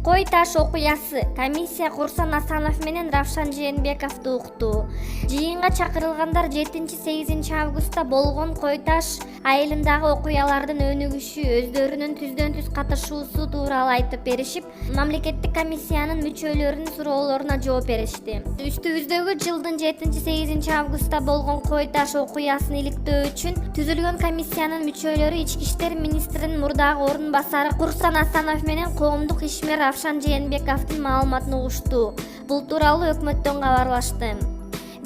Кой таш окуясы. Комиссия Курсан Асанов менен Равшан Жээнбековду укту. Жыйынга чакырылгандар 7-8 августта болгон Кой таш айылындагы окуялардын өнүгүшү, өздөрүнүн түздөн-түз катышуусу тууралуу айтып беришип, мамлекеттик комиссиянын мүчөлөрүнүн суроолоруна жооп беришти. Үстүбүздөгү жылдын 7-8 августта болгон Кой таш окуясын иликтөө үчүн түзүлгөн комиссиянын мүчөлөрү Ички иштер министринин мурдагы орун басары Курсан Асанов менен коомдук ишмер Равшан Жээнбековдун маалыматын угушту. Бул тууралуу өкмөттөн кабарлашты.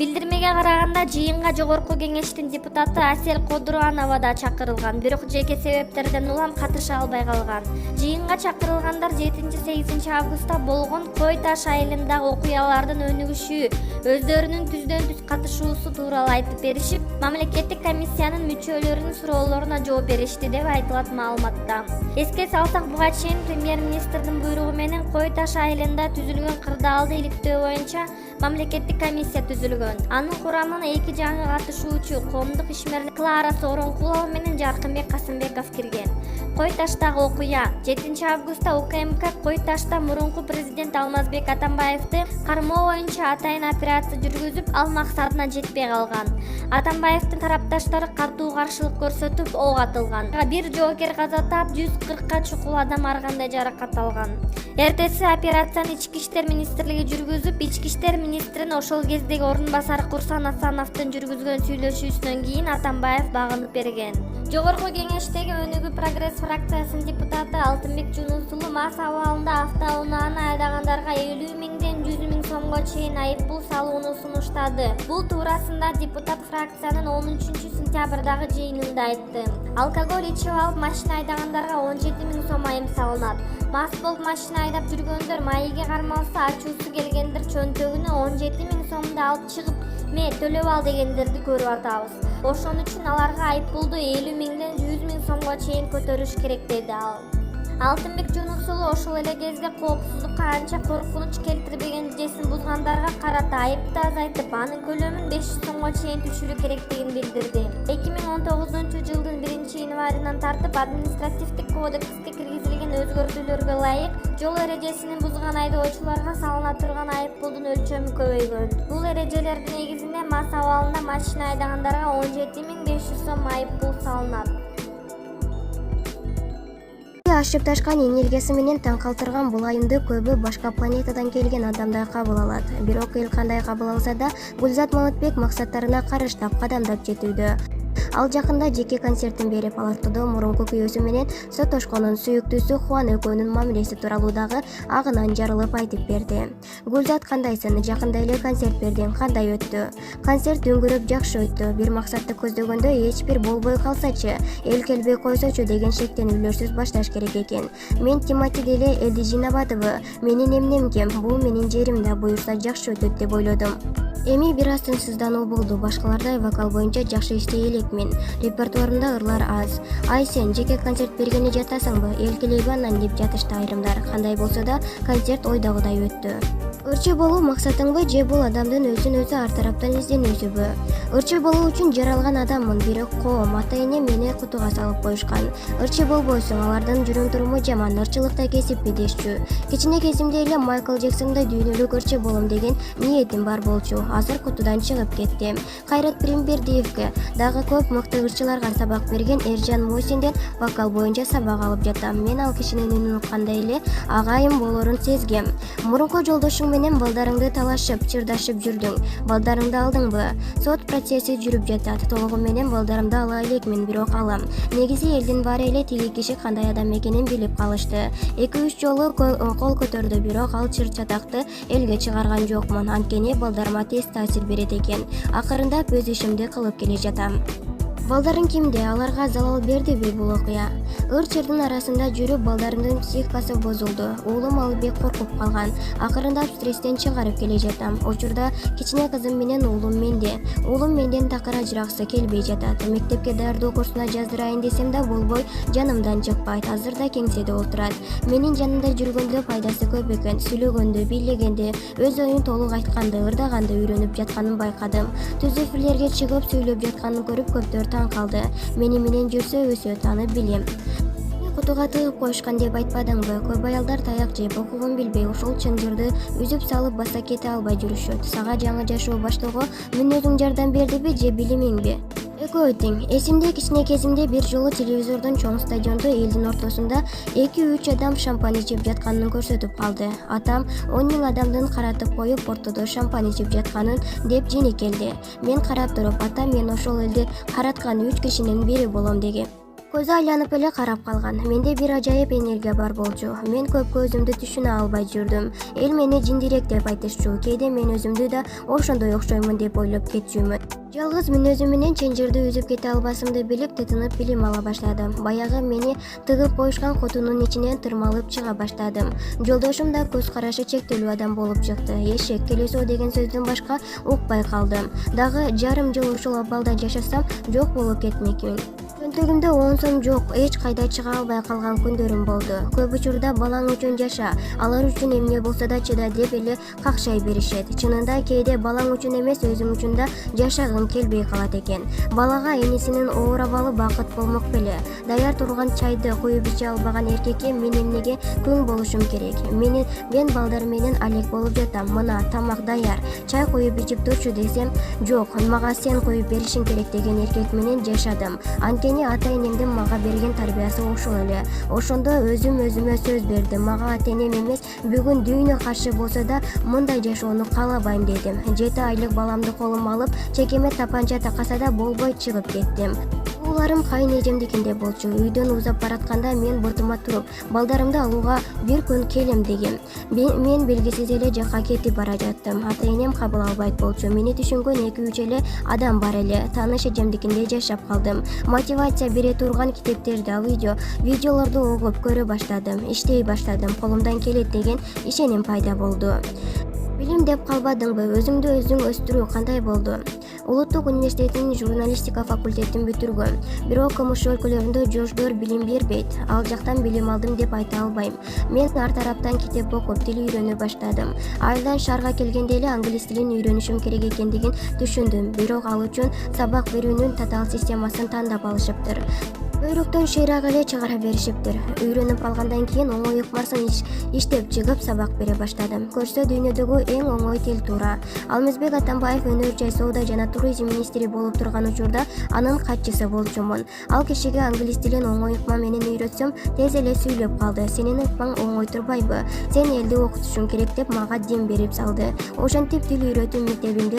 Билдирмеге караганда жыйынга жогорку кеңештин депутаты Асел Кодуранова да чакырылган, бирок жеке себептерден улам катыша албай калган. Жыйынга чакырылгандар 7-8 августта болгон Кой таш айылындагы окуялардын өнүгүшү, өздөрүнүн түздөн-түз катышуусу тууралуу айтып беришип, мамлекеттик комиссиянын мүчөлөрүнүн суроолоруна жооп беришти деп айтылат маалыматта. Эске салсак, буга чейин премьер-министрдин буйругу менен Кой таш айылында түзүлгөн кырдаалды иликтөө боюнча мамлекеттик комиссия түзүлгөн. Анын курамына эки жаңы катышуучу коомдук ишмер Клара Сооронкулова менен Жаркынбек Касымбеков кирген. Кой таштагы окуя. 7 августта УКМК Кой ташта мурунку президент Алмазбек Атамбаевди кармоо боюнча атайын операция жүргүзүп, ал максатына жетпей калган. Атамбаевдин тарапташтары катуу каршылык көрсөтүп, ок атылган. Бир жоокер каза таап, 140ка чукул адам ар кандай жаракат алган. Эртеси операцияны Ички иштер министрлиги жүргүзүп, Ички иштер министрин ошол кездеги орун басары Курсан Асановдун жүргүзгөн сүйлөшүүсүнөн кийин Атамбаев багынып берген. Жогорку кеңештеги Өнүгүү Прогресс фракциясынын депутаты Алтынбек Жунусулу мас абалында автоунааны айдагандарга 50 миңден 100 миң сомго чейин айыппул салууну сунуштады. Бул туурасында депутат фракциянын 13 сентябрдагы жыйынында айтты. Алкоголь ичип алып машина айдагандарга 17 миң сом айып салынат. Мас болуп машина айдап жүргөндөр маегге кармалса, ачуусу келгендер чөнтөгүнө 17 миң сомду алып чыгып, төлөп ал дегендерди көрүп атабыз. Ошон үчүн аларга айыппулду 50 миңден 100 миң сомго чейин көтөрүш керек деди ал. Алтынбек Жунусулу ошол эле кезде коопсуздукка анча коркунуч келтирбеген бузгандарга карата айыпты азайтып, анын көлөмүн 500 сомго чейин түшүрүү керектигин билдирди. 2019 жылдын 1-январынан тартып административдик кодекске киргизилген өзгөртүүлөргө ылайык жол эрежесин бузган айдоочуларга салына турган айыппулдун өлчөмү көбөйгөн. Бул эрежелердин негизинде мас абалында машина айдагандарга 17.500 сом айыппул салынат. Ашып ташкан энергиясы менен таң калтырган бул айымды көбү башка планетадан келген адамдай кабыл алат. Бирок эл кандай кабыл алса да, Гүлзат Мамытбек максаттарына карыштап кадамдап жетүүдө. Ал жакында жеке концертин берип, ал ортодо мурунку күйөөсү менен Сотошконун сүйүктүүсү Хуан экөөнүн мамилеси тууралуу дагы агынан жарылып айтып берди. Гүлзат, кандайсың? Жакында эле концерт бердиң, кандай өттү? Концерт өңгүрөп жакшы өттү. Бир максатты көздөгөндө эч бир болбой калсачы, эл келбей койсочу деген шектенүүлөрсүз башташ керек экен. Мен Тимати деле элди жыйнабадыбы? Менин эмнем кем? Бул менин жерим да, буюрса жакшы өтөт деп ойлодум. Эми бир аз тынчсыздануу болду. Башкалардай вокал боюнча жакшы иштей элекмин. Репертуарымда ырлар аз. Ай, сен жеке концерт бергени жатасыңбы? Эл келеби анан деп жатышты айрымдар. Кандай болсо да концерт ойдогудай өттү. Ырчы болуу максатыңбы же бул адамдын өзүн-өзү ар тараптан изденүүсүбү? Ырчы болуу үчүн жаралган адаммын, бирок коом, ата-энем мени кутуга салып коюшкан. Ырчы болбойсуң, алардын жүрүм-туруму жаман, ырчылыкта кесиппи дешчү. Кичине кезимде эле Майкл Джексондой дүйнөлүк ырчы болом деген ниетим бар болчу. Азыр кутудан чыгып кеттим. Кайрат Пиримбердиевге дагы көп мыкты ырчыларга сабак берген Эржан Мусинден вокал боюнча сабак алып жатам. Мен ал кишинин үнүн уккандай эле агайым болорун сезгем. Мурунку жолдошуң менен балдарыңды талашып, чырдашып жүрдүң. Балдарыңды алдыңбы? Сот процесси жүрүп жатат. Толугу менен балдарымды ала элекмин, бирок алам. Негизи элдин баары эле тиги киши кандай адам экенин билип калышты. 2-3 жолу кол көтөрдү, бирок ал чыр чатакты элге чыгарган жокмун. Анткени балдарыма тез таасир берет экен. Акырында өз ишимди кылып келе жатам. Балдарың кимде? Аларга залал бердиби бул окуя? Ыр-чырдын арасында жүрүп балдарымдын психикасы бозулду. Уулум Алыбек коркуп калган. Акырында стресстен чыгарып келе жатам. Учурда кичине кызым менен уулум менде. Уулум менден такыр ажыраксы келбей жатат. Мектепке даярдоо курсуна жаздырайын десем да болбой, жанымдан чыкпайт. Азыр да кеңседе отурат. Менин жанымда жүргөндө пайдасы көп экен. Сүйлөгөндө, бийлегенде, өз оюн толук айтканды, ырдаганды үйрөнүп жатканын байкадым. Түз эфирлерге чыгып сүйлөп жатканын көрүп көптөр таң калды. Мени менен жүрсө өсөт, аны билем. Кутуга тыгып коюшкан деп айтпадыңбы? Көп аялдар таяк жеп, окугун билбей, ушул чынжырды үзүп салып баса кете албай жүрүшөт. Сага жаңы жашоо баштоого мүнөзүң жардам бердиби же билимиңби? Экөө тең. Эсимде кичине кезимде бир жолу телевизордон чоң стадиондо элдин ортосунда 2-3 адам шампань ичип жатканын көрсөтүп калды. Атам 10 000 адамдын каратып коюп ортодо шампань ичип жатканын деп жини келди. Мен карап туруп, атам мен ошол элди караткан 3 кишинин бири болом деген. Көзү айланып эле карап калган. Менде бир ажайып энергия бар болчу. Мен көпкө өзүмдү түшүнө албай жүрдүм. Эл мени жиндирек деп айтышчу. Кээде мен өзүмдү да ошондой окшоймун деп ойлоп кетчүмүн. Жалгыз мүнөзүм менен чынжырды үзүп кете албасымды билип, тытынып билим ала баштадым. Баягы мени тыгып коюшкан котунун ичинен тырмалып чыга баштадым. Жолдошум да көз карашы чектелүү адам болуп чыкты. Эшек келесоо деген сөздөн башка укпай калдым. Дагы жарым жыл ушул абалда жашасам, жок болуп кетмекмин. Чөнтөгүмдө 10 сом жок, эч кайда чыга албай калган күндөрүм болду. Көп учурда балаң үчүн жаша, алар үчүн эмне болсо да чыда деп эле какшай беришет. Чынында кээде балаң үчүн эмес, өзүң үчүн да жашагың келбей калат экен. Балага энесинин оор абалы бакыт болмок беле. Даяр турган чайды куюп иче албаган эркекке мен эмнеге күң болушум керек? Мен балдар менен алек болуп жатам. Мына тамак даяр. Чай куюп ичип турчу десем, жок, мага сен куюп беришиң керек деген эркек менен жашадым. Анткени ата-энемдин мага берген тарбиясы ошол эле. Ошондо өзүмө сөз бердим. Мага ата-энем эмес, бүгүн дүйнө каршы болсо да мындай жашоону каалабайм дедим. 7 айлык баламды колума алып, чекеме тапанча такаса да болбой чыгып кеттим. Ууларым кайын эжемдикинде болчу. Үйдөн узап баратканда мен бортума туруп, балдарымды алууга бир күн келем дегем. Мен белгисиз эле жакка кетип бара жаттым. Ата-энем кабыл албайт болчу. Мени түшүнгөн 2-3 эле адам бар эле. Тааныш эжемдикинде жашап калдым. Мотивация бере турган китептерди, видеолорду угуп көрө баштадым. Иштей баштадым. Колумдан келет деген ишеним пайда болду. Билим деп калбадыңбы? Өзүңдү өзүң өстүрүү кандай болду? Улуттук университетинин журналистика факультетин бүтүргөм. Бирок КМШ өлкөлөрүндө жоштор билим бербейт. Ал жактан билим алдым деп айта албайм. Мен ар тараптан китеп окуп, тил үйрөнө баштадым. Айылдан шаарга келгенде эле англис тилин үйрөнүшүм керек экендигин түшүндүм. Бирок ал үчүн сабак берүүнүн татаал системасын тандап алышыптыр. Көйрөктөн шыйрак эле чыгара беришиптир. Үйрөнүп алгандан кийин оңой ыкмарсын иштеп чыгып сабак бере баштадым. Көрсө дүйнөдөгү эң оңой тил туура. Алмазбек Атамбаев өнөр жай соода жана туризм министри болуп турган учурда анын катчысы болчумун. Ал кишиге англис тилин оңой ыкма менен үйрөтсөм, тез эле сүйлөп калды. Сенин ыкмаң оңой турбайбы? Сен элди окутушуң керек деп мага дем берип салды. Ошентип тил үйрөтүү мектебинде